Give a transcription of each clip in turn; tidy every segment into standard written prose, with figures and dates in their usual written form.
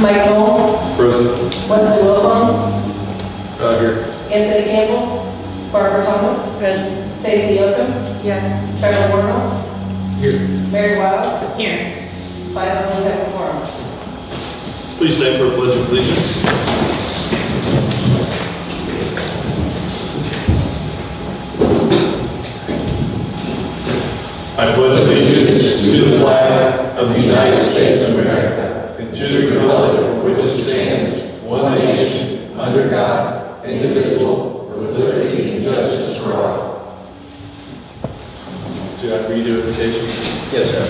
Mike Knoll, Present. Wesley Wilhelm, Here. Anthony Campbell, Barbara Thomas, Present. Stacy Yoakum, Yes. Trevor Warnow, Here. Mary Wiles, Here. 5 we have a quorum. Please stand for a pledge of allegiance. I pledge allegiance to the flag of the United States of America and to the republic for which it stands, one nation, under God, indivisible, with liberty and justice for all. Do I read the invitation? Yes, sir.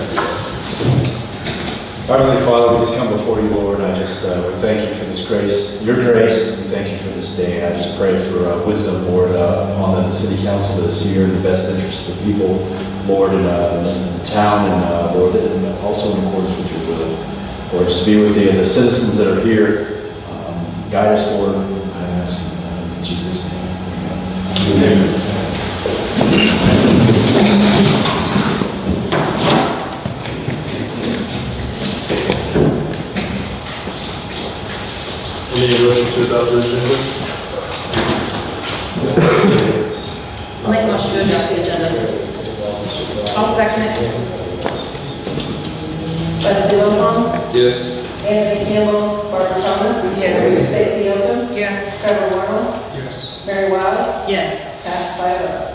Heavenly Father, we just come before you, Lord. I just we thank you for this grace, your grace. We thank you for this day. I just pray for wisdom, Lord, on the city council this year, in the best interest of the people, Lord, in the town, and Lord, and also in accordance with your will. Lord, just be with the citizens that are here. Guide us, Lord. I ask in Jesus' name. Amen. Any motion to adopt the agenda? I'll make a motion to adopt the agenda. I'll second it. Wesley Wilhelm, Yes. Anthony Campbell, Barbara Thomas, Yes. Stacy Yoakum, Yes. Trevor Warnow, Yes. Mary Wiles, Yes. passed 5-0.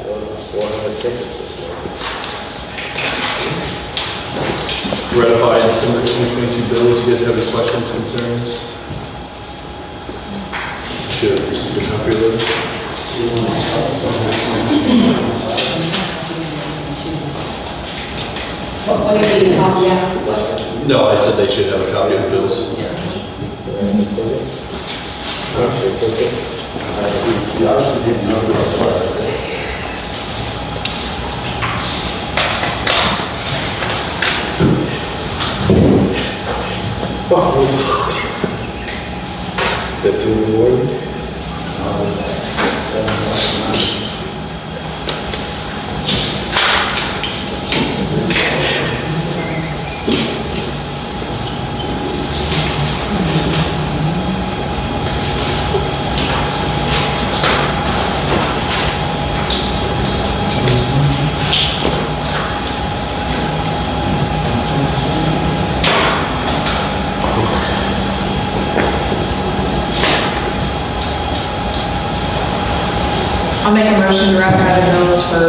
Ratified December 2022 bills. You guys have any questions, concerns? Should have received a copy of those. What do you need a copy of? No, I said they should have a copy of the bills. Is that too in the morning? I'll make a motion to ratify the bills for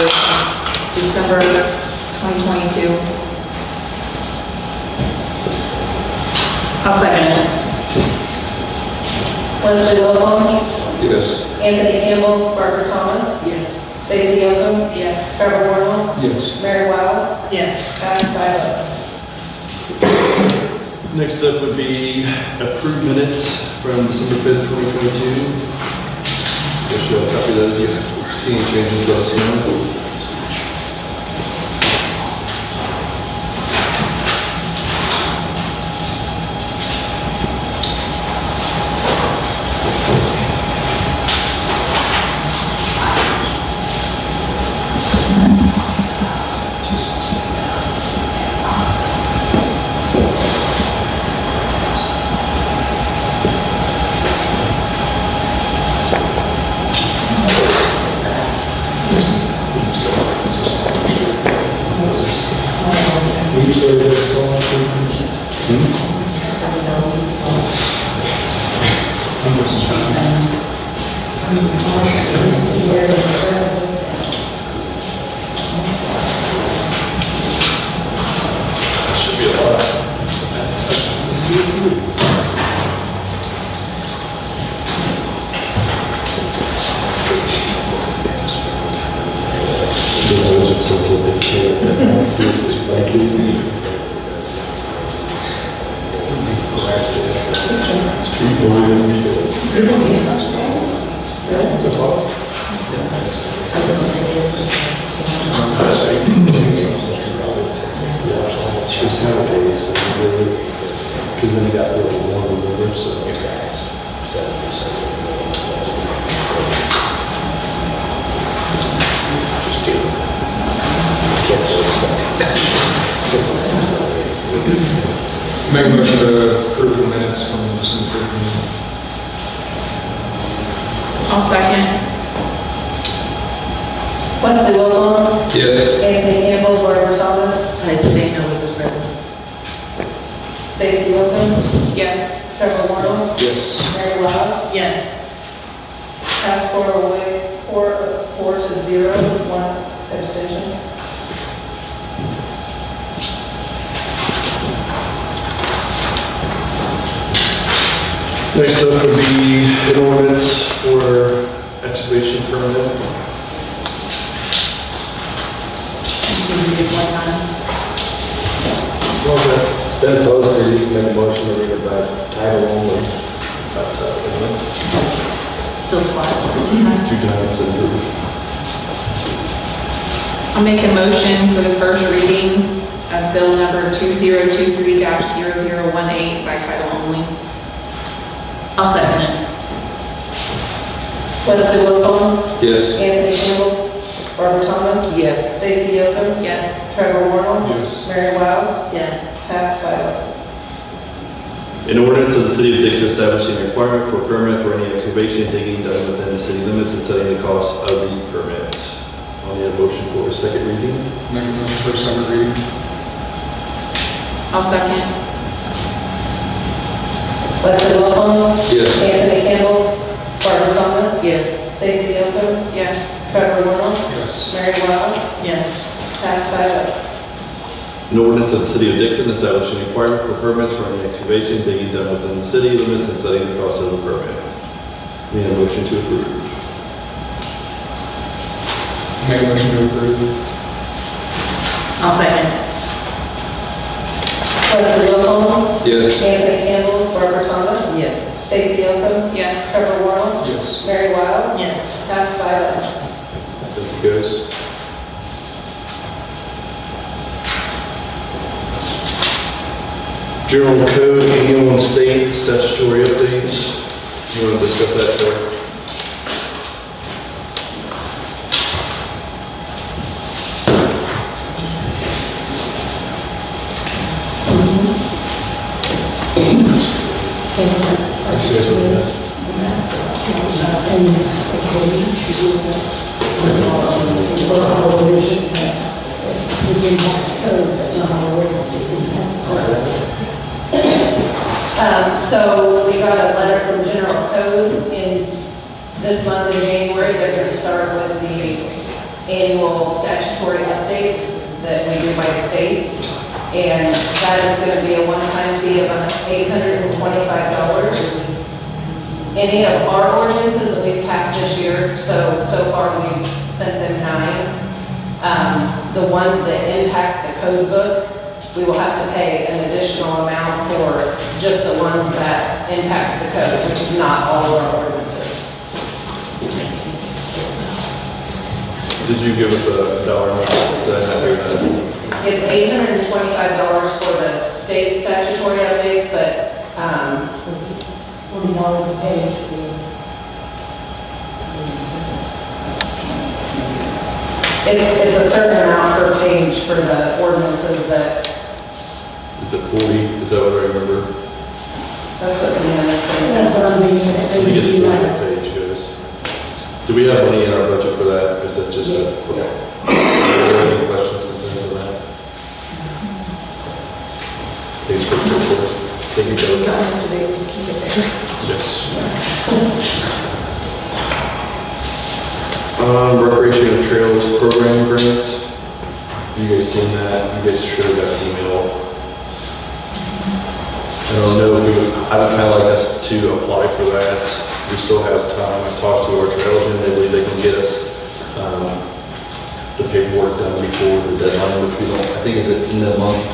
December 2022. I'll second it. Wesley Wilhelm, Yes. Anthony Campbell, Barbara Thomas, Yes. Stacy Yoakum, Yes. Trevor Warnow, Yes. Mary Wiles, Yes. passed 5-0. Next up would be approved minutes from December 5th, 2022. Just show a copy of those. Yes. See any changes, let us know. Should be a lot. Because then they got a little more over, so. Make a motion to approve the minutes from Next up would be an ordinance for excavation permit. As long as it's been posted, you can make a motion to read it by title only. Still twice. 2 times and I'll make a motion for the first reading of bill number 2023-0018 by title only. I'll second it. Wesley Wilhelm. Yes. Anthony Campbell. Barbara Thomas. Yes. Stacy Yocum. Yes. Trevor Warren. Yes. Mary Wiles. Yes. Passed 5-0. An ordinance of the City of Dixon establishing a requirement for a permit for any excavation and digging done within the city limits and setting the cost of the permit. I'll need a motion for a second reading. Make a motion for second reading. I'll second. Wesley Wilhelm. Yes. Anthony Campbell. Barbara Thomas. Yes. Stacy Yocum. Yes. Trevor Warren. Yes. Mary Wiles. Yes. Passed 5-0. An ordinance of the City of Dixon establishing a requirement for permits for any excavation digging done within the city limits and setting the cost of the permit. Need a motion to approve. Make a motion to approve. I'll second. Wesley Wilhelm. Yes. Anthony Campbell. Barbara Thomas. Yes. Stacy Yocum. Yes. Trevor Warren. Yes. Mary Wiles. Yes. Passed 5-0. Thank you, guys. General Code, annual and state statutory updates. You want to discuss that, Trevor? So we got a letter from General Code in this month in January. They're going to start with the annual statutory updates that we do by state. And that is going to be a one-time fee of $825. Any of our ordinances that we've passed this year, so far we've sent them 9. The ones that impact the code book, we will have to pay an additional amount for just the ones that impact the code, which is not all of our ordinances. Did you give us a dollar amount? Did I not hear that? It's $825 for the state statutory updates, but, $40 a page. It's a certain amount per page for the ordinances that, Is it 40? Is that what I remember? that's what the minutes say. That's what I'm reading. I think it's 40 a page, guys. Do we have money in our budget for that? Is that just a, okay. Are there any questions or concerns on that? Page 54. Thank you, Kelly. Let's keep it there. Yes. Recreational trails program grant. You guys seen that? You guys should have got an email. I don't know, I would kind of like us to apply for that. We still have time. I talked to our trail agent, they believe they can get us the paperwork done before the deadline, which we don't, I think is at the end of the month.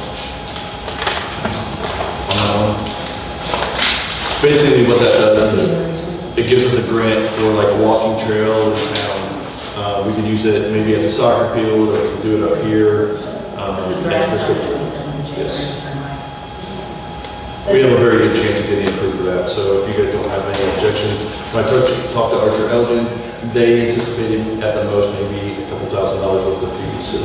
Basically what that does is it gives us a grant for like a walking trail in town. We can use it maybe at the soccer field, or we can do it up here. Yes. We have a very good chance of getting approved for that, so if you guys don't have any objections. When I talked to Archer Elgin, they anticipated at the most maybe a couple $1,000s worth of fees. So.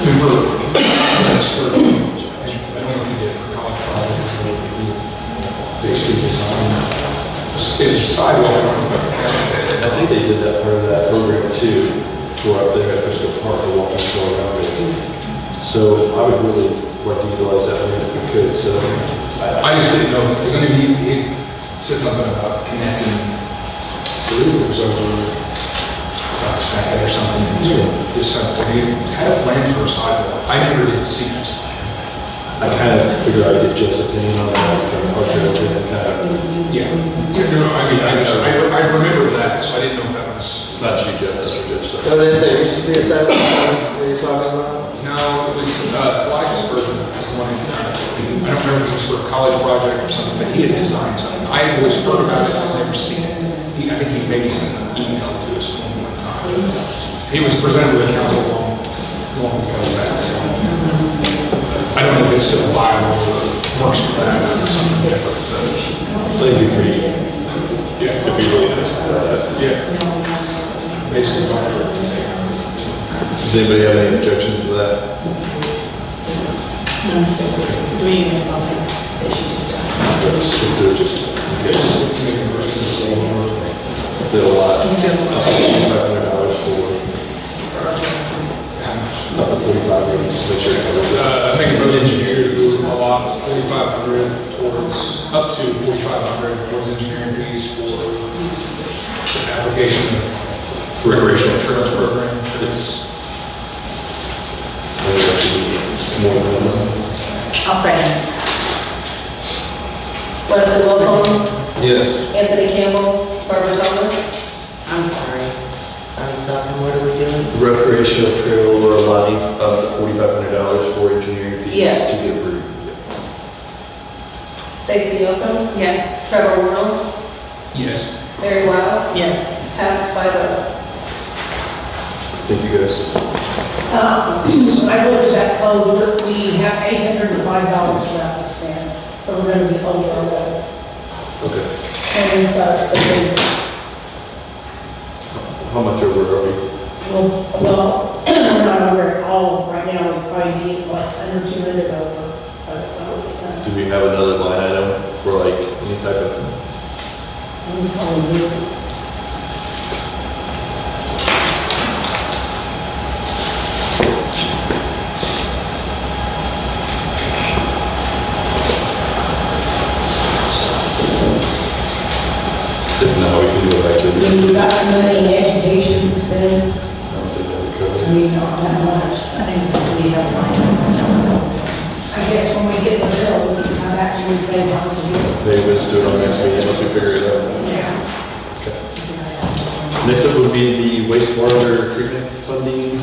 We were, I don't know if you did for college project, basically it's sidewalk. I think they did that part of that program too, for up there at Crystal Park, the walking trail around it. So I would really like to utilize that if we could, so. I just didn't know, because I mean, he said something about connecting the rivers over, Sackett or something, was going to disassemble, he had a plan for a sidewalk. I never did see it. I kind of figured I'd get Jeff's opinion on that, from our trailer, and kind of, Yeah. No, I mean, I remember that, so I didn't know if that was, not you, Jeff, that's what Jeff said. So then there used to be a sidewalk that you're talking about? no, it was Elijah's version. It was one in, I don't remember if it was for a college project or something, but he had designed something. I had always heard about it, I've never seen it. I think he maybe sent an email to us one time. He was presented with council long ago back. I don't know if it's still viable or works for that or something different, but Thank you for you. yeah, It'd be really nice to have that. yeah. Basically, Does anybody have any objections to that? Do we even know that she just If they're just, yes, did a lot. $500 for, up to 45 minutes, just make sure it covers it. I think road engineering was a lot, 4,500 towards, up to 4,500 towards engineering fees for the application of recreational insurance program. It's, I think that should be more than enough. I'll second. Leslie Wilhelm, Yes. Anthony Campbell, Barbara Thomas. I'm sorry. I was talking, what are we doing? Recreational trail, we're allotting up to $4,500 for engineering fees Yes. to get approved. Stacy Yocum, Yes. Trevor Worrell, yes. Mary Wiles. Yes. Passed 5-0. Thank you, guys. I looked at that code, we have $805 left to spend, so we're gonna be over our limit. Okay. And plus the big, How much over are we? well, we're not over it all right now, we probably be like under 200 over. Do we have another line item for like any type of? I'm calling you. If not, we can go back to the. When we got some money in education expense, I don't think that would I cover it. mean, not that much. I think we have line. I guess when we get the bill, we can come back and say how much it is. Maybe we'll just do it on next meeting once we figure it out. Yeah. Okay. Next up would be the wastewater treatment funding.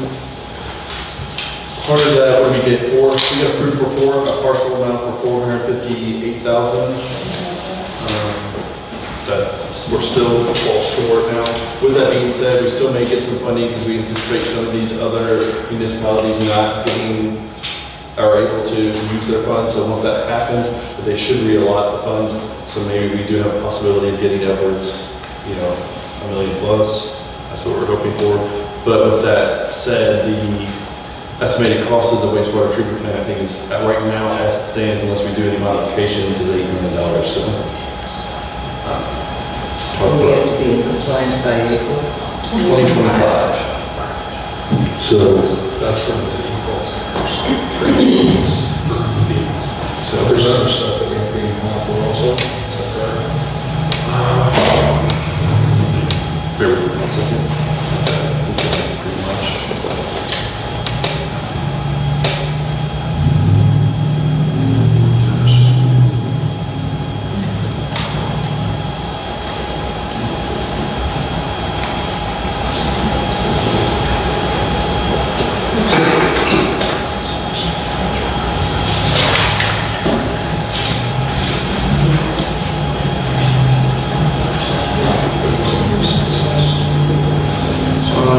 Part of that, what we get for, we got approved for a partial amount for $458,000. That we're still fall short now. With that being said, we still may get some funding because we anticipate some of these other municipalities not getting, are able to use their funds. So once that happens, they should reallot the funds. So maybe we do have a possibility of getting upwards, $1 million plus. That's what we're hoping for. But with that said, the estimated cost of the wastewater treatment plant, I think is right now as it stands, unless we do any modifications, is $8 million. So. We have to be in compliance by April. 2025. So, That's from the equals. So there's other stuff that we have to be involved for also. Is that correct? bear with me 1 second. Pretty much.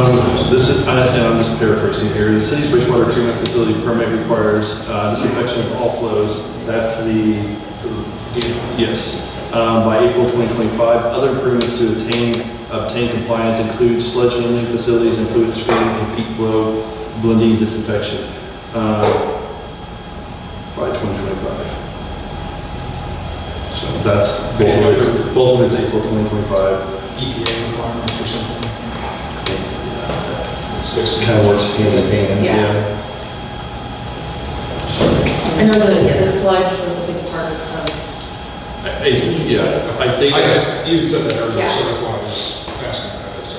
I'm just paraphrasing here. The city's wastewater treatment facility permit requires disinfection of all flows. That's the, yes, by April 2025. Other improvements to obtain compliance include sludge handling facilities and fluid screening and peak flow blending disinfection by 2025. So that's both of it's April 2025. EPA requirements or something. Kind of works hand in hand. Yeah. I know the sludge was a big part of Yeah, I think. I just, you said that earlier, Yeah. so that's why I was asking about it, so.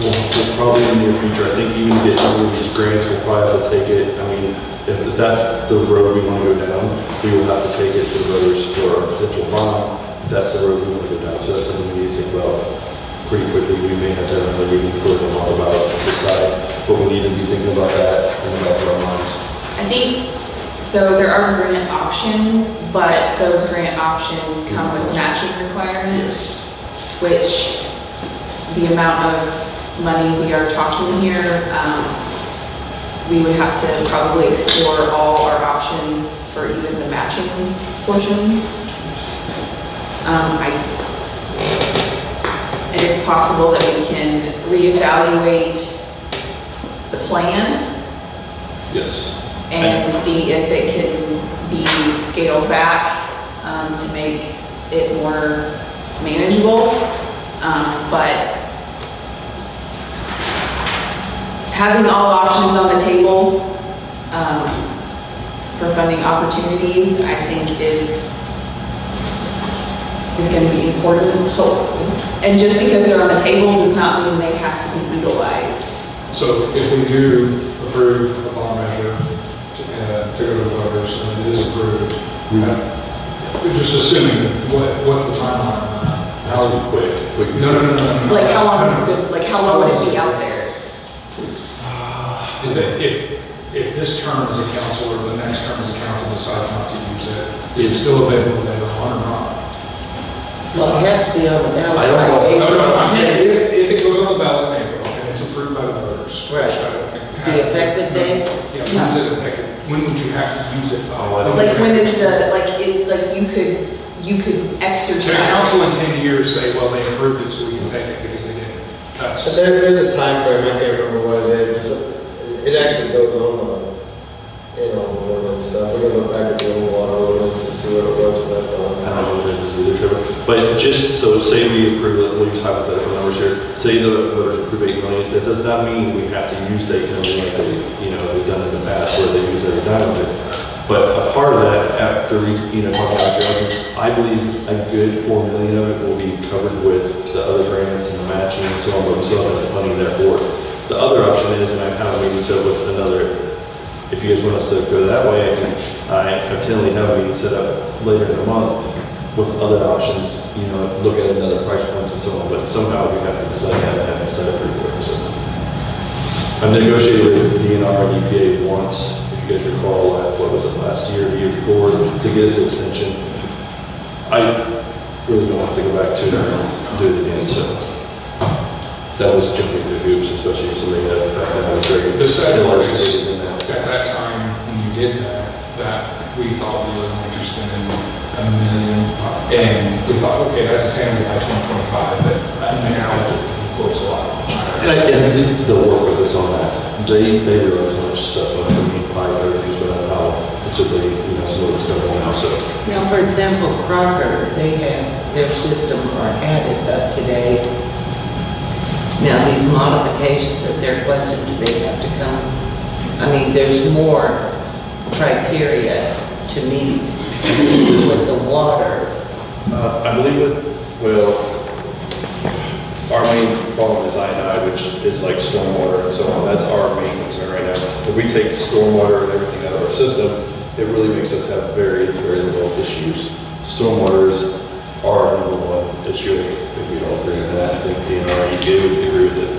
We'll probably in the near future, I think even to get some of these grants, we'll probably have to take it, I mean, if that's the road we want to go down, we will have to take it to the voters for our potential bond. That's the road we want to go down, so that's something we need to think about pretty quickly. We may have to have another meeting to talk about, decide what we need to be thinking about that in the back of our minds. I think, so there are grant options, but those grant options come with matching requirements, which the amount of money we are talking here, we would have to probably explore all our options for even the matching portions. It is possible that we can reevaluate the plan Yes. and see if it can be scaled back to make it more manageable. But having all options on the table for funding opportunities, I think is going to be important. And just because they're on the table does not mean they have to be utilized. So if we do approve a bond measure to go to the voters, and it is approved, just assuming, what's the timeline on that? How quick? No. Like how long would it be out there? Is it, if this term as a council or the next term as a council decides not to use it, is it still available later on or not? Well, it has to be on the ballot. I don't know. No, I'm saying if it goes on the ballot in April and it's approved by the voters. Right. which I don't think we have. The effective date? Yeah, when's it effective? When would you have to use it? Oh, I don't Like when is you could exercise. So the council in 10 years say, well, they approved it so we can take it because they didn't. That's, But there's a time frame, I can't remember what it is. It actually goes on the ordinance stuff. We're gonna look back at the old water ordinance and see what it was with that. I don't know what it is either, Trevor. But just, so say we approve it, we'll use hypothetical numbers here. Say the voters approve 8 million, that does not mean we have to use the 8 million like we've done in the past where they use every dime of it. But a part of that, after talking about judges, I believe a good 4 million of it will be covered with the other grants and the matching and so on, but we still have the money there for it. The other option is, and I kind of maybe said with another, if you guys want us to go that way, I intently have a meeting set up later in the month with other options, look at another price points and so on, but somehow we have to decide how to have it set up pretty quick. So I've negotiated with DNR and EPA once, if you guys recall, what was it, last year, the year before, to get us the extension. I really don't want to go back to do it again, so that was jumping through hoops, especially something that back then I was very the sad part is, interested in that. at that time, when you did that we thought we were going to spend $1 million, and we thought, okay, that's attainable by 2025, but now it quotes a lot. And they'll work with us on that. They realize how much stuff I mean, pipe, everything's been out, how considerably, some of it's going on now, so. Now, for example, Crocker, they have, their system are added up to date. Now, these modifications that they're requesting, do they have to come? I mean, there's more criteria to meet with the water. I believe our main problem is I&I, which is like stormwater and so on. That's our main concern right now. If we take stormwater and everything out of our system, it really makes us have very, very little issues. Stormwater is our number one issue, if we all agree on that. I think DNR, EPA would agree with it.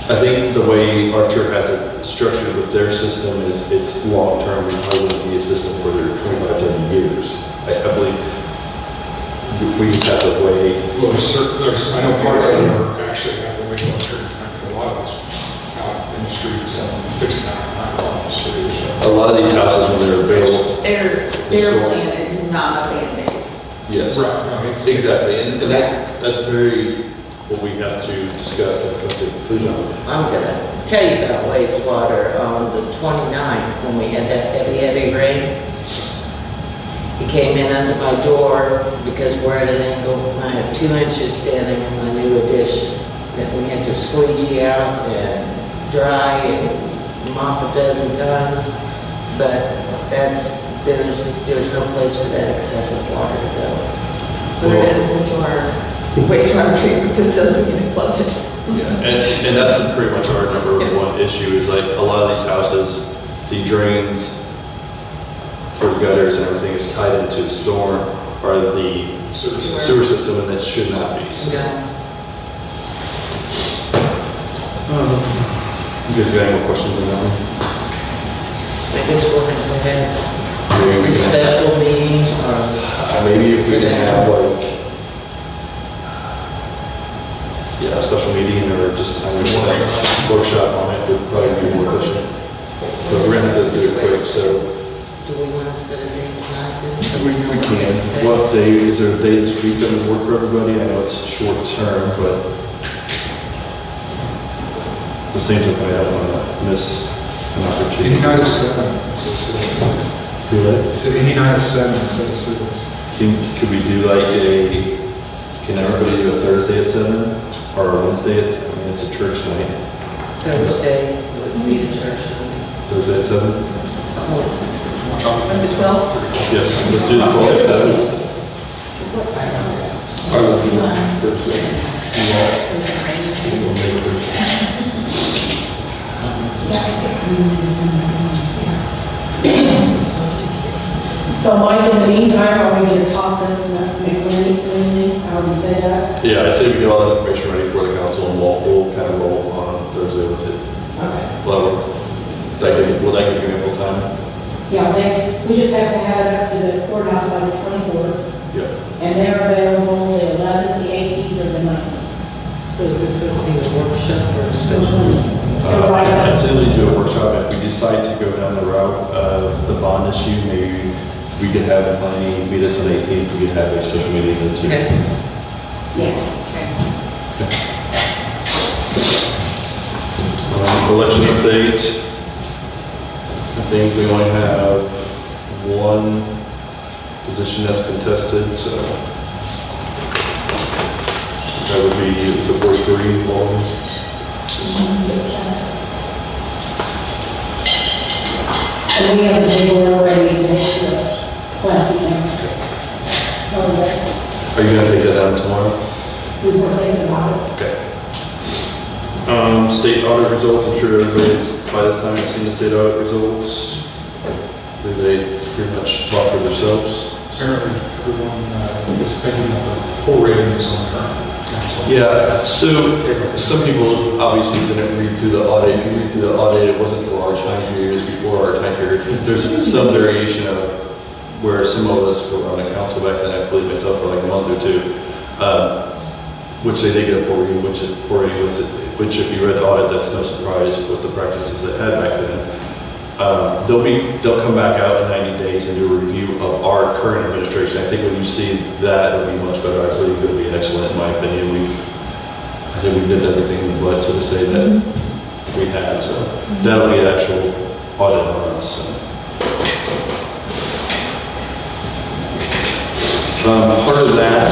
I think the way Archer has it structured with their system is it's long-term. It probably wouldn't be a system for their 25, 30 years. I believe we just have to weigh. Well, I know parts of them are actually have the wastewater treatment plant, a lot of us out in the streets and fixing that, not on the streets. A lot of these houses, when they're built, Their plan is not a Band-Aid. yes. Right, no, it's. Exactly, and that's very, what we have to discuss and come to a conclusion on. I'm gonna tell you about wastewater on the 29th when we had that heavy rain. He came in under my door because we're at an angle. I have 2 inches standing in my new addition that we had to squeegee out and dry and mop a dozen times. But there's no place for that excessive water to go. But it is into our wastewater treatment facility and it floods it. Yeah, And that's pretty much our number one issue is like a lot of these houses, the drains for gutters and everything is tied into the storm or the sewer system, and it should not be. So. You guys got any more questions on that one? I guess we'll have to have Maybe we a can special meeting or. maybe if we can have like, yeah, a special meeting or just a workshop on it would probably be more efficient. But we're gonna have to do it quick, so. Do we want to set a date tonight? We can. What day, is there a day this week that would work for everybody? I know it's short term, but at the same time, I don't want to miss an opportunity. Any night of 7, so 6. Do it. I said any night of 7, so 6. Could we do like can everybody do a Thursday at 7 or a Wednesday at, I mean, it's a church night. Thursday would be the church. Thursday at 7? Like the 12th? Yes, let's do the 12th at 7. Or the Thursday. So Mike, in the meantime, are we going to talk to McLean, how do you say that? Yeah, I say we get all that information ready for the council and we'll kind of roll on Thursday with it. Okay. Will that give you ample time? Yeah, thanks. We just have to have it up to the courthouse by the 24th, Yeah. and they're available the 11th, the 18th, or the 9th. So is this supposed to be a workshop or a special meeting? I'd say we do a workshop. If we decide to go down the route of the bond issue, maybe we could have a planning meet us on the 18th. We could have a special meeting then too. Okay. Yeah. Election update. I think we only have one position that's contested, so that would be, it's a 43 Walden. And we have the big one ready to take the plastic down. Are you gonna take that down tomorrow? We were thinking about it. Okay. State audit results, I'm sure everybody's by this time has seen the state audit results. They pretty much talk for themselves. Apparently, everyone is thinking of the poor ratings on the current council. Yeah, so some people obviously didn't read through the audit. If you read through the audit, it wasn't for our time period, it was before our time period. There's some variation of where some of us were on the council back then, I believe myself for like a month or two, which they did get a poor rating, which if you read the audit, that's no surprise with the practices they had back then. They'll come back out in 90 days and do a review of our current administration. I think when you see that, it'll be much better. I believe it'll be excellent in my opinion. I think we did everything we would to say that we had, so that'll be the actual audit on us. So. Part of that,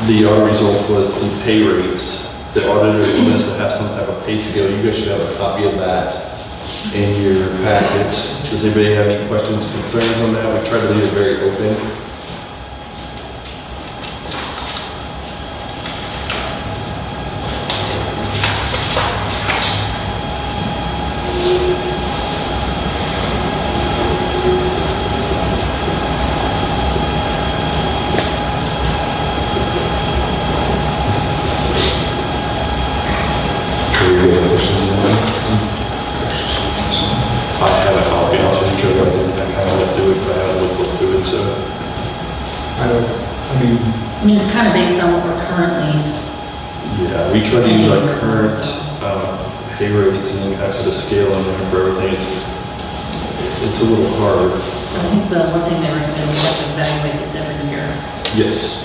the audit results was the pay rates. The auditors wanted us to have some type of pay scale. You guys should have a copy of that in your packet. Does anybody have any questions, concerns on that? We try to leave it very open. I have a copy, I'll send you a link. I kind of went through it, but I haven't looked through it, so. I mean, it's kind of based on what we're currently. Yeah, we try to use like current pay rates and then actually the scale on there for everything. It's a little hard. I think the one thing they recommend is to evaluate this every year. Yes.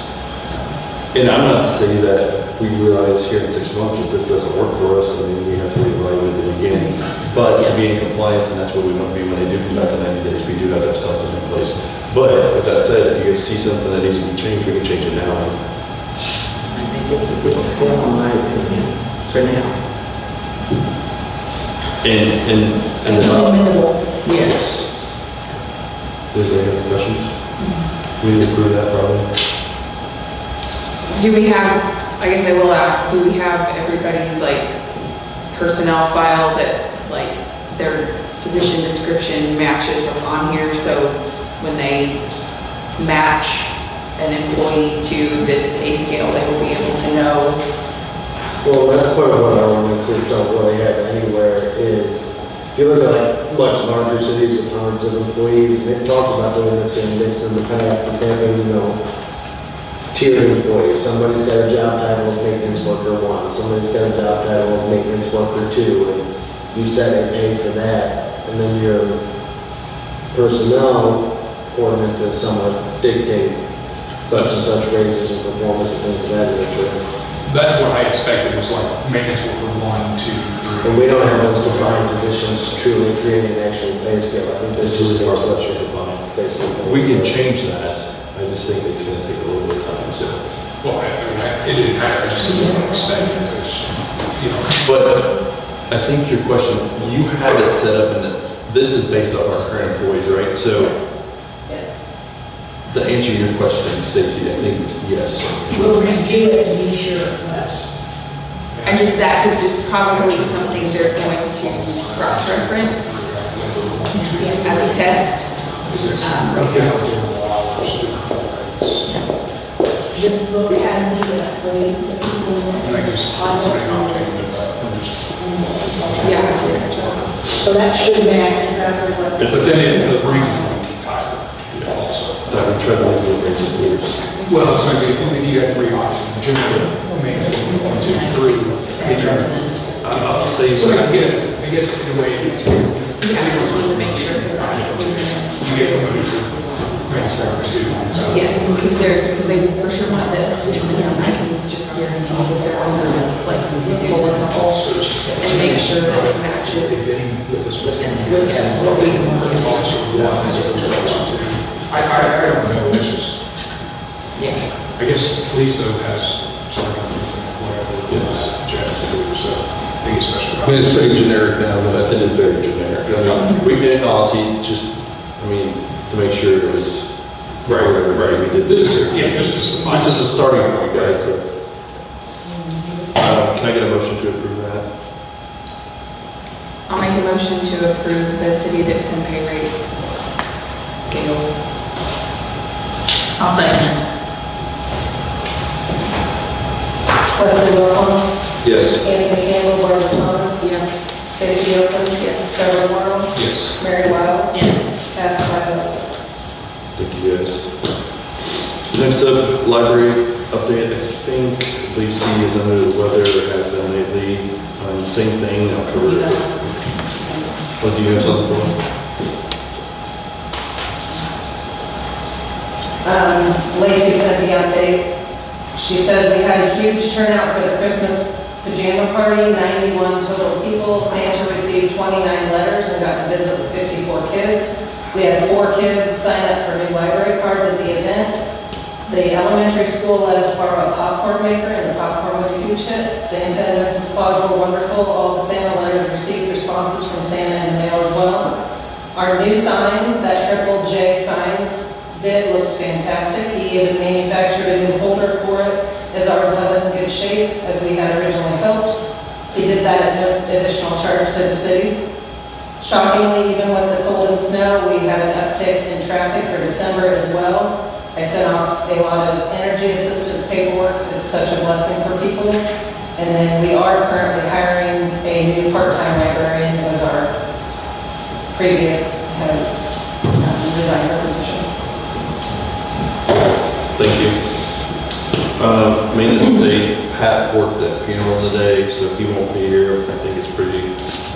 And I'm not to say that we realize here in 6 months that this doesn't work for us, I mean, we have to reevaluate it again. But to be in compliance, and that's what we want to be when they do come back in 90 days, we do have to have something in place. But with that said, if you guys see something that needs to be changed, we can change it now. I think it's a good scale, in my opinion, for now. And Minimal. Yes. Does anybody have any questions? We need to approve that probably. Do we have I guess I will ask, do we have everybody's like personnel file that like their position description matches what's on here? So when they match an employee to this pay scale, they will be able to know. Well, that's part of what our ordinances don't really have anywhere is, if you look at like much larger cities with hundreds of employees, they've talked about doing this in Dixon in the past, is having, tiered employees. Somebody's got a job title of maintenance worker 1, somebody's got a job title of maintenance worker 2, and you set a pay for that, and then your personnel ordinances somewhat dictate such and such raises and performance and things of that nature. That's what I expected, was like maintenance worker 1, 2, 3. And we don't have those defined positions to truly create an actual pay scale. I think that's just part part of of what you're defining. basically. We can change that. I just think it's gonna take a little bit of time, so. Well, it didn't matter, I just said what I expected, because, But I think your question, you have it set up in that, this is based off our current employees, right? So Yes. the answer to your question, Stacy, I think, yes. We'll review it to be sure, yes. I just, that is probably something they're going to cross-reference as a test. Just look at me that way, the people And I guess somebody not paying it back from just. Yeah. So that should match exactly what. But then the range is going to be tighter also. That we try to leave the wages leaders. Well, so if you had 3 options, generally, maybe 1, 2, 3. I'll say, So I guess in a way, Yeah, I just wanted to make sure because you get promoted to main service too. So- yes, because they for sure want this, and I can just guarantee that they're all gonna like pull a couple and make sure that it matches With this. with what we want. I don't know, it's just, Yeah. I guess police though has some whatever, jazz too, so I think it's special. I mean, it's pretty generic now, but I think it's very generic. I mean, we did honestly just, to make sure it was. Right. We did This this. is, yeah, just to suffice. This is a starting point, guys, so. Can I get a motion to approve that? I'll make a motion to approve the City of Dixon pay rates scale. I'll second. Wesley Wilhelm, Yes. Anthony Campbell, Barbara Thomas, Yes. Stacy Oakland, yes. Trevor Morrow, Yes. Mary Wiles. Yes. Passed 5-0. Thank you, guys. Next up, library update. I think Lacey is under the weather, has been lately. Same thing, I'll cover it. Oh, do you have something for me? Lacey sent the update. She says we had a huge turnout for the Christmas pajama party, 91 total people. Santa received 29 letters and got to visit with 54 kids. We had 4 kids sign up for new library cards at the event. The elementary school let us borrow a popcorn maker, and the popcorn was a huge hit. Santa and Mrs. Claus were wonderful. All the Santa letters received responses from Santa in the mail as well. Our new sign, that Triple J Signs did, looks fantastic. He even manufactured a new holder for it, as ours wasn't in good shape, as we had originally hoped. He did that at no additional charge to the city. Shockingly, even with the cold and snow, we had an uptick in traffic for December as well. I sent off a lot of energy assistance paperwork. It's such a blessing for people. And then we are currently hiring a new part-time librarian, as our previous has resigned her position. Thank you. Maintenance update, Pat worked at funeral today, so he won't be here. I think it's pretty,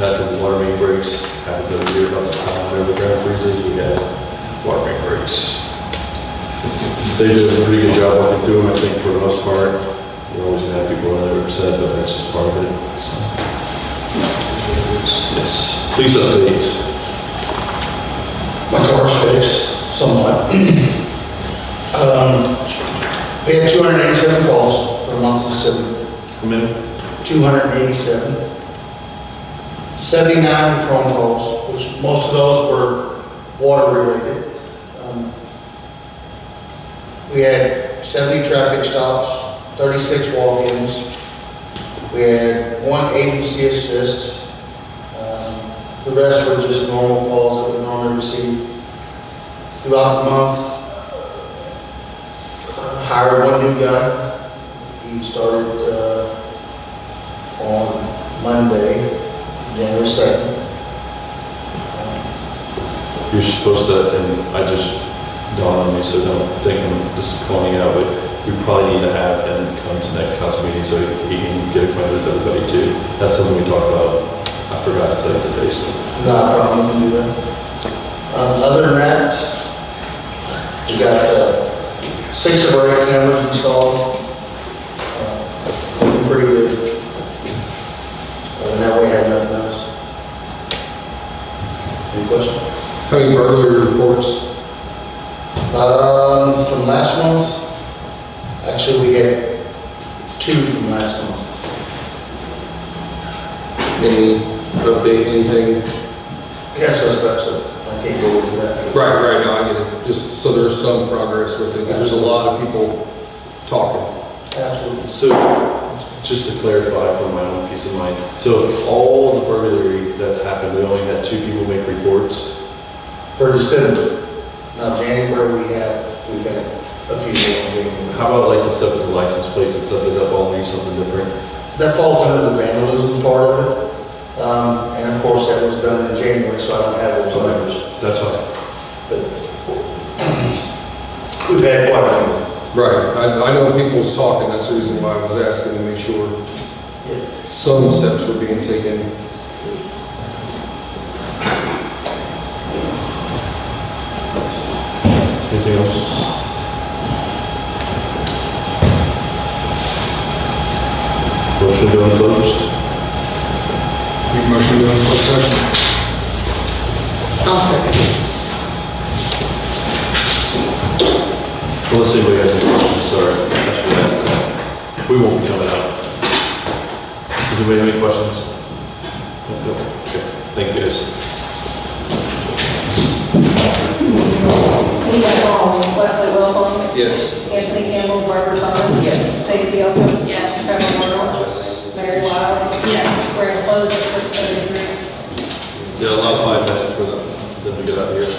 natural water main breaks happens every year about the time whenever the ground freezes, we have water main breaks. They did a pretty good job working through them, I think, for the most part. We're always gonna have people that are upset, but that's just part of it, so. Yes, please update. My car's fixed somewhat. We had 287 calls for the month of December. How many? 287. 79 phone calls, which most of those were water related. We had 70 traffic stops, 36 walk-ins. We had 1 agency assist. The rest were just normal calls that we normally receive. Throughout the month, hired 1 new guy. He started on Monday, January 2nd. You're supposed to, and I just dawned on me, so don't think I'm just calling out, but we probably need to have him come to next council meeting so he can get acquainted with everybody too. That's something we talked about. I forgot to tell you today, so. Not a problem, we can do that. Other than that, we got 6 of our 8 cameras installed. Looking pretty good. Other than that, we have nothing else. Any questions? How many burglary reports? From last month, actually we had 2 from last month. Any update, anything? I got suspects, so I can't go into that. Right, no, I get it. Just so there's some progress with it, 'cause there's a lot of people talking. Absolutely. So, just to clarify for my own peace of mind, so if all the burglary that's happened, we only had 2 people make reports? For December, now January, we've had a few more in January. How about like the stuff with the license plates and stuff, does that all mean something different? That falls under the vandalism part of it. And of course, that was done in January, so I don't have those numbers. That's fine. But we've had quite a few. Right, I know people's talking, that's the reason why I was asking to make sure Yeah. some steps were being taken. Anything else? Motion to unclosed? Make a motion to go into closed session. I'll second. Unless anybody has any questions, sorry, I should ask that. We won't be coming out. Does anybody have any questions? No? Okay, thank you guys. We have Leslie Wilson, Yes. Anthony Campbell, Barbara Thomas. Yes. Stacy Elpham. Yes. Trevor Morrow. Mary Wiles. Yes. We're closed at 6:33. Yeah, allow 5 minutes for them to get out of here.